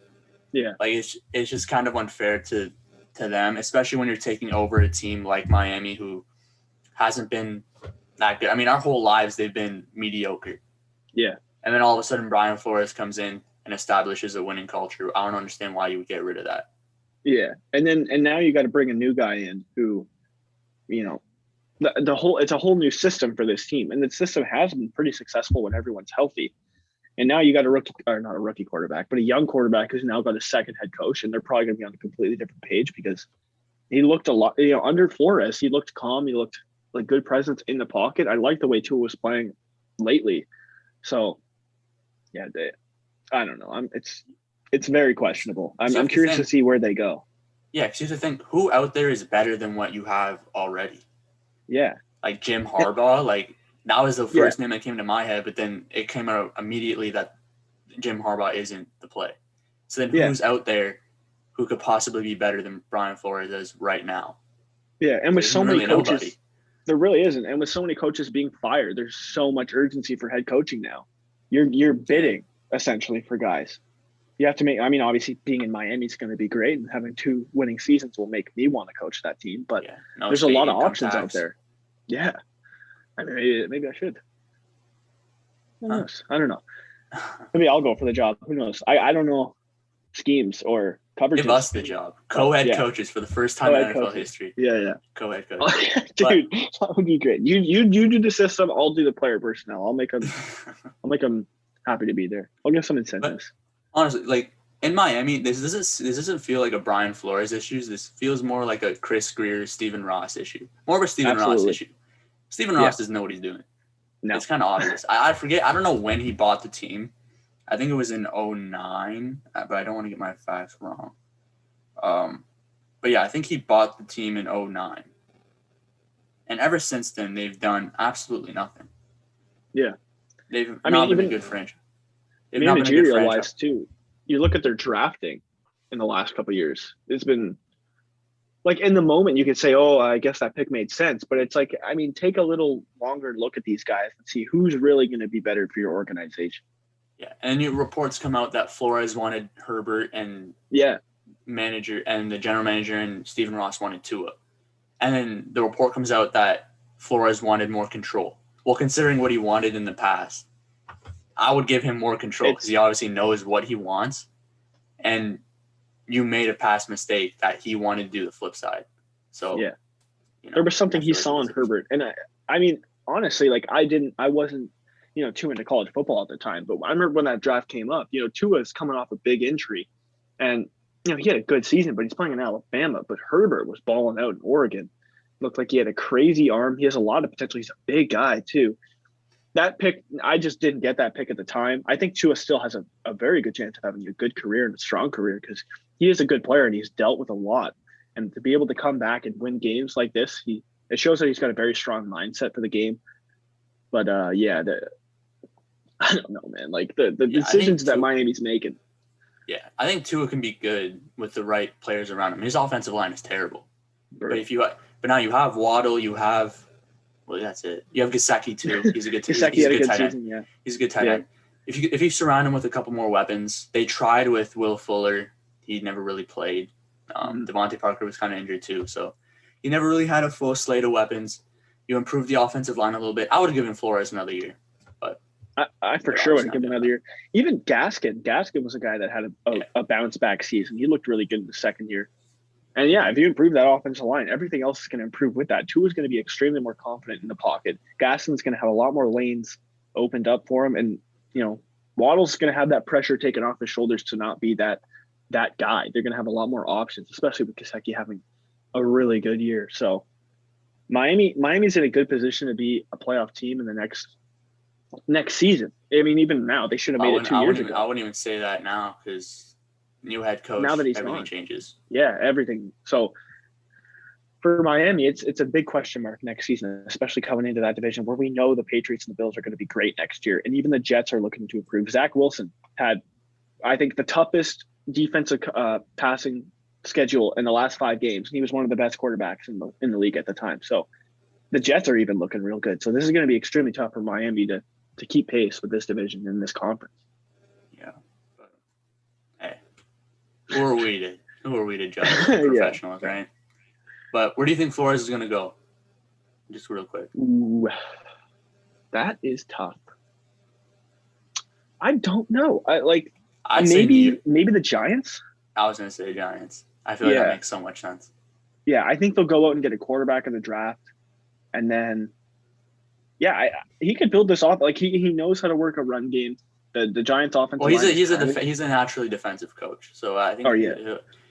[SPEAKER 1] Yeah.
[SPEAKER 2] It's just kind of unfair to them, especially when you're taking over a team like Miami, who hasn't been that good. I mean, our whole lives they've been mediocre.
[SPEAKER 1] Yeah.
[SPEAKER 2] And then all of a sudden Brian Flores comes in and establishes a winning culture. I don't understand why you would get rid of that.
[SPEAKER 1] Yeah. And now you got to bring a new guy in who, it's a whole new system for this team. And the system has been pretty successful when everyone's healthy. And now you got not a rookie quarterback, but a young quarterback who's now got a second head coach, and they're probably going to be on a completely different page, because he looked a lot, under Flores, he looked calm. He looked like good presence in the pocket. I like the way Tua was playing lately. So yeah, I don't know. It's very questionable. I'm curious to see where they go.
[SPEAKER 2] Yeah, because you have to think, who out there is better than what you have already?
[SPEAKER 1] Yeah.
[SPEAKER 2] Like Jim Harbaugh, like that was the first name that came to my head, but then it came out immediately that Jim Harbaugh isn't the play. So then who's out there who could possibly be better than Brian Flores is right now?
[SPEAKER 1] Yeah, and with so many coaches, there really isn't. And with so many coaches being fired, there's so much urgency for head coaching now. You're bidding essentially for guys. You have to make. I mean, obviously, being in Miami is going to be great, and having 2 winning seasons will make me want to coach that team. But there's a lot of options out there. Yeah, I mean, maybe I should. Who knows? I don't know. Maybe I'll go for the job. Who knows? I don't know schemes or coverages.
[SPEAKER 2] Give us the job. Co-head coaches for the first time in NFL history.
[SPEAKER 1] Yeah.
[SPEAKER 2] Co-head coaches.
[SPEAKER 1] Oh, dude, that would be great. You do the system. I'll do the player personnel. I'll make them happy to be there. I'll give some incentives.
[SPEAKER 2] But honestly, like in Miami, this doesn't feel like a Brian Flores issue. This feels more like a Chris Greer, Stephen Ross issue. More of a Stephen Ross issue. Stephen Ross doesn't know what he's doing. No. It's kind of obvious. I forget. I don't know when he bought the team. I think it was in 2009, but I don't want to get my facts wrong. But yeah, I think he bought the team in 2009. And ever since then, they've done absolutely nothing.
[SPEAKER 1] Yeah.
[SPEAKER 2] They've not been a good franchise.
[SPEAKER 1] Managerial-wise, too, you look at their drafting in the last couple of years. It's been, like, in the moment, you could say, oh, I guess that pick made sense. But it's like, I mean, take a little longer look at these guys and see who's really going to be better for your organization.
[SPEAKER 2] Yeah, and new reports come out that Flores wanted Herbert and manager and the general manager and Stephen Ross wanted Tua. And then the report comes out that Flores wanted more control. Well, considering what he wanted in the past, I would give him more control because he obviously knows what he wants. And you made a past mistake that he wanted to do the flip side. So
[SPEAKER 1] there was something he saw in Herbert. And I mean, honestly, like I wasn't, too into college football at the time, but I remember when that draft came up, Tua's coming off a big injury and, he had a good season, but he's playing in Alabama, but Herbert was balling out in Oregon. Looked like he had a crazy arm. He has a lot of potential. He's a big guy too. That pick, I just didn't get that pick at the time. I think Tua still has a very good chance of having a good career and a strong career because he is a good player and he's dealt with a lot. And to be able to come back and win games like this, it shows that he's got a very strong mindset for the game. But I don't know, man. Like the decisions that Miami's making.
[SPEAKER 2] Yeah, I think Tua can be good with the right players around him. His offensive line is terrible. Right. But now you have Waddle, that's it. You have Gesicki too. He's a good he's a good tight end. Yeah. He's a good tight end. If you surround him with a couple more weapons, they tried with Will Fuller. He never really played. Devontae Parker was kind of injured too, so he never really had a full slate of weapons. You improve the offensive line a little bit. I would have given Flores another year, but
[SPEAKER 1] I for sure would have given another year. Even Gaskin was a guy that had a bounce back season. He looked really good in the second year. And if you improve that offensive line, everything else is going to improve with that. Tua is going to be extremely more confident in the pocket. Gaskin's going to have a lot more lanes opened up for him. And, Waddle's going to have that pressure taken off his shoulders to not be that guy. They're going to have a lot more options, especially with Gesicki having a really good year. So Miami's in a good position to be a playoff team in the next season. I mean, even now, they should have made it 2 years ago.
[SPEAKER 2] I wouldn't even say that now because new head coach, now that everything changes.
[SPEAKER 1] Yeah, everything. So for Miami, it's a big question mark next season, especially coming into that division where we know the Patriots and the Bills are going to be great next year. And even the Jets are looking to improve. Zach Wilson had, I think, the toughest defensive passing schedule in the last 5 games. He was one of the best quarterbacks in the league at the time. So the Jets are even looking real good. So this is going to be extremely tough for Miami to keep pace with this division in this conference.
[SPEAKER 2] Yeah. But, hey, who are we to judge professionals, right? But where do you think Flores is going to go? Just real quick.
[SPEAKER 1] Ooh, that is tough. I don't know. Maybe the Giants.
[SPEAKER 2] I was going to say Giants. I feel like that makes so much sense.
[SPEAKER 1] Yeah, I think they'll go out and get a quarterback in the draft. And then, he could build this off. Like he knows how to work a run game. The Giants' offensive.
[SPEAKER 2] Well, he's a naturally defensive coach, so I think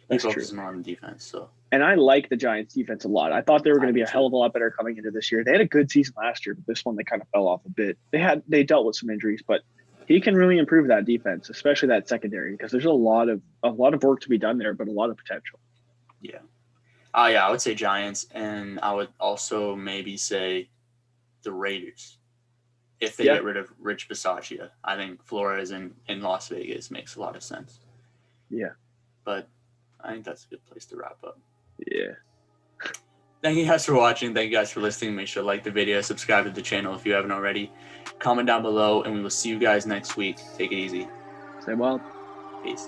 [SPEAKER 1] That's
[SPEAKER 2] focus
[SPEAKER 1] true.
[SPEAKER 2] more on the defense. So,
[SPEAKER 1] And I like the Giants defense a lot. I thought they were going
[SPEAKER 2] I
[SPEAKER 1] to
[SPEAKER 2] do
[SPEAKER 1] be a
[SPEAKER 2] too.
[SPEAKER 1] hell of a lot better coming into this year. They had a good season last year, but this one they kind of fell off a bit. They dealt with some injuries, but he can really improve that defense, especially that secondary, because there's a lot of work to be done there, but a lot of potential.
[SPEAKER 2] Yeah. Yeah, I would say Giants, and I would also maybe say the Raiders. If they
[SPEAKER 1] Yeah.
[SPEAKER 2] get rid of Rich Bisaccia, I think Flores in Las Vegas makes a lot of sense.
[SPEAKER 1] Yeah.
[SPEAKER 2] But I think that's a good place to wrap up.
[SPEAKER 1] Yeah.
[SPEAKER 2] Thank you guys for watching. Thank you guys for listening. Make sure to like the video, subscribe to the channel if you haven't already. Comment down below, and we will see you guys next week. Take it easy.
[SPEAKER 1] Stay well.
[SPEAKER 2] Peace.